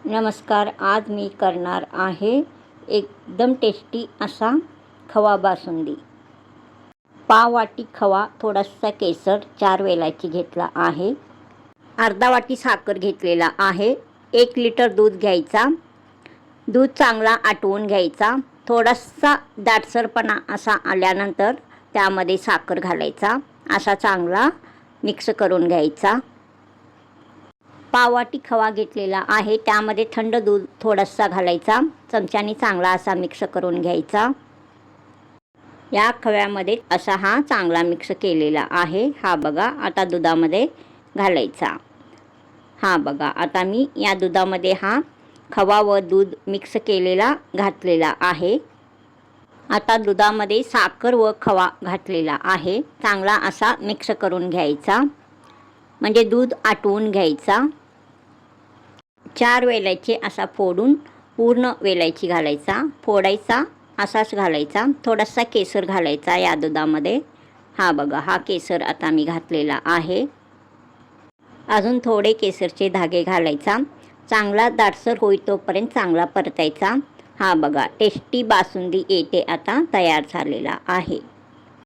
नमस्कार. आज मी करणार आहे एकदम टेस्टी असा खवा बासुंदी. पाव वाटी खवा, थोडासा केसर, 4 वेलायची घेतला आहे, अर्धा वाटी साखर घेतलेला आहे, 1 लिटर दूध घ्यायचा. दूध चांगला आटवून घ्यायचा. थोडासा दाटसरपणा असा आल्यानंतर त्यामध्ये साखर घालायचा. असा चांगला मिक्स करून घ्यायचा. पाव वाटी खवा घेतलेला आहे, त्यामध्ये थंड दूध थोडासा घालायचा. चमच्याने चांगला असा मिक्स करून घ्यायचा. या खव्यामध्ये असा हा चांगला मिक्स केलेला आहे. हा बघा, आता दुधामध्ये घालायचा. हा बघा, आता मी या दुधामध्ये हा खवा व दूध मिक्स केलेला घातलेला आहे. आता दुधामध्ये साखर व खवा घातलेला आहे. चांगला असा मिक्स करून घ्यायचा, म्हणजे दूध आटवून घ्यायचा. 4 वेलायची असा फोडून पूर्ण वेलायची घालायचा, फोडायचा असाच घालायचा. थोडासा केसर घालायचा या दुधामध्ये. हा बघा, हा केसर आता मी घातलेला आहे. अजून थोडे केसरचे धागे घालायचा. चांगला दाटसर होई तोपर्यंत चांगला परतायचा. हा बघा, टेस्टी बासुंदी येथे आता तयार झालेला आहे.